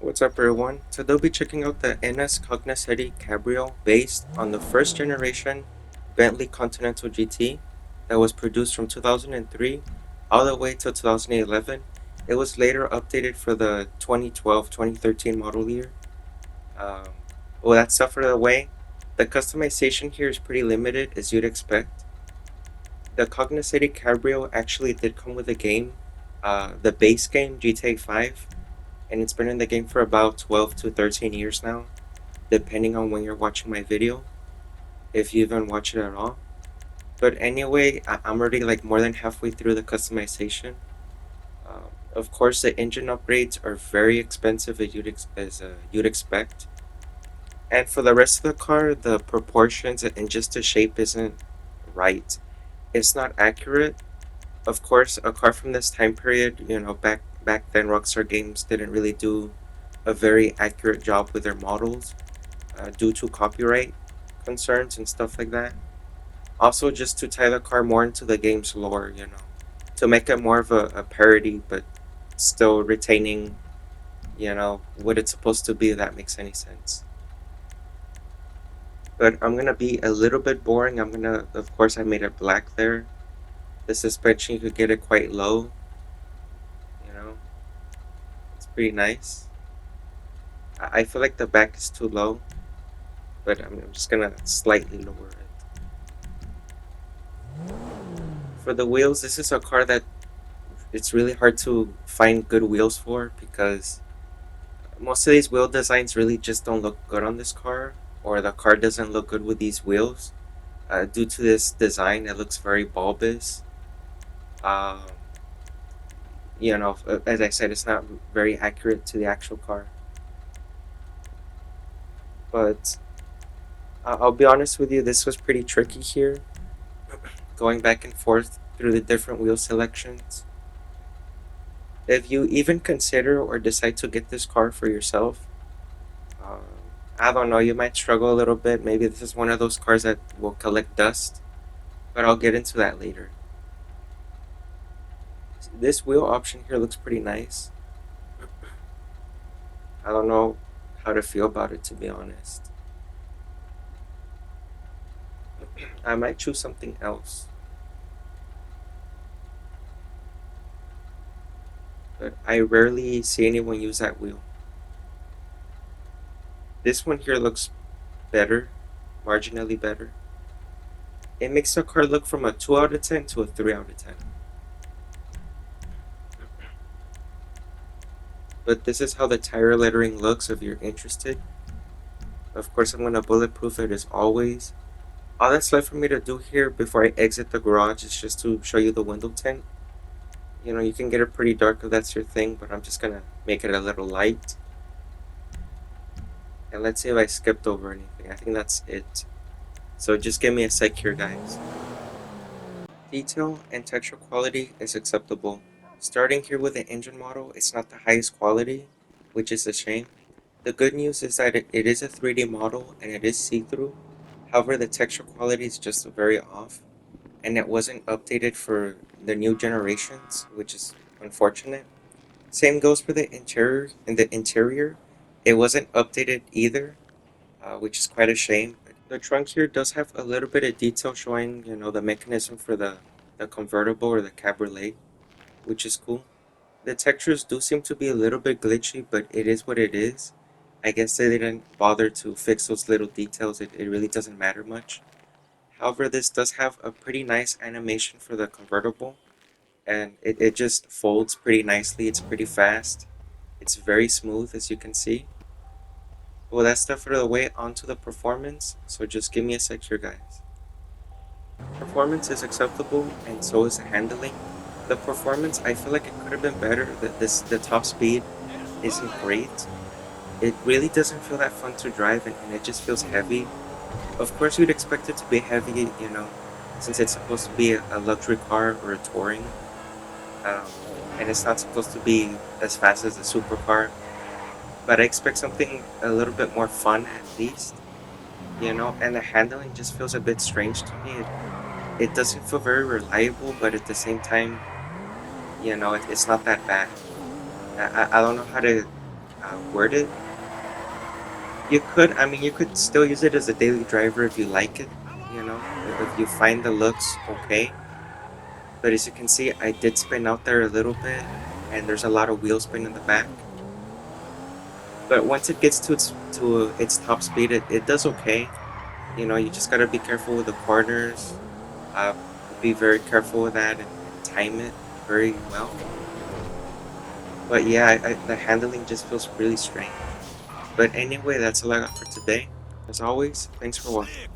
What's up everyone? So they'll be checking out the Enus Cognoscenti Cabrio based on the first generation Bentley Continental GT that was produced from 2003 all the way till 2011. It was later updated for the 2012-2013 model year. Um, well, that stuff out of the way. The customization here is pretty limited as you'd expect. The Cognoscenti Cabrio actually did come with a game, the base game GTA 5, and it's been in the game for about 12 to 13 years now, depending on when you're watching my video, if you even watch it at all. But anyway, I'm already like more than halfway through the customization. Of course, the engine upgrades are very expensive as you'd expect. And for the rest of the car, the proportions and just the shape isn't right. It's not accurate. Of course, a car from this time period, back then, Rockstar games didn't really do a very accurate job with their models due to copyright concerns and stuff like that. Also, just to tie the car more into the game's lore, to make it more of a parody, but still retaining, what it's supposed to be, if that makes any sense. But I'm gonna be a little bit boring. Of course, I made it black there. The suspension, you could get it quite low, you know, it's pretty nice. I feel like the back is too low, but I'm just gonna slightly lower it. For the wheels, this is a car that it's really hard to find good wheels for because most of these wheel designs really just don't look good on this car, or the car doesn't look good with these wheels. Due to this design, it looks very bulbous. Um, as I said, it's not very accurate to the actual car. But I'll be honest with you, this was pretty tricky here, going back and forth through the different wheel selections. If you even consider or decide to get this car for yourself, um, I don't know, you might struggle a little bit. Maybe this is one of those cars that will collect dust, but I'll get into that later. This wheel option here looks pretty nice. I don't know how to feel about it, to be honest. I might choose something else, but I rarely see anyone use that wheel. This one here looks better, marginally better. It makes the car look from a 2 out of 10 to a 3 out of 10. But this is how the tire lettering looks if you're interested. Of course, I'm going to bulletproof it as always. All that's left for me to do here before I exit the garage is just to show you the window tint. You can get it pretty dark if that's your thing, but I'm just going to make it a little light. And let's see if I skipped over anything. I think that's it. So just give me a sec here, guys. Detail and texture quality is acceptable. Starting here with the engine model, it's not the highest quality, which is a shame. The good news is that it is a 3D model and it is see-through. However, the texture quality is just very off, and it wasn't updated for the new generations, which is unfortunate. Same goes for the interior. In the interior, it wasn't updated either, which is quite a shame. The trunk here does have a little bit of detail showing, the mechanism for the convertible or the cabriolet, which is cool. The textures do seem to be a little bit glitchy, but it is what it is. I guess they didn't bother to fix those little details. It really doesn't matter much. However, this does have a pretty nice animation for the convertible, and it just folds pretty nicely. It's pretty fast. It's very smooth, as you can see. Well, that's stuff out of the way, onto the performance, so just give me a sec here, guys. Performance is acceptable, and so is the handling. The performance, I feel like it could have been better. The top speed isn't great. It really doesn't feel that fun to drive, and it just feels heavy. Of course, you'd expect it to be heavy, since it's supposed to be a luxury car or a touring, um, and it's not supposed to be as fast as a supercar. But I expect something a little bit more fun at least, and the handling just feels a bit strange to me. It doesn't feel very reliable, but at the same time, it's not that bad. I don't know word it. You could still use it as a daily driver if you like it, if you find the looks okay. But as you can see, I did spin out there a little bit, and there's a lot of wheel spin in the back. But once it gets to its top speed, it does okay. You just gotta be careful with the corners. Uh, be very careful with that and time it very well. But yeah, the handling just feels really strange. But anyway, that's all I got for today. As always, thanks for watching.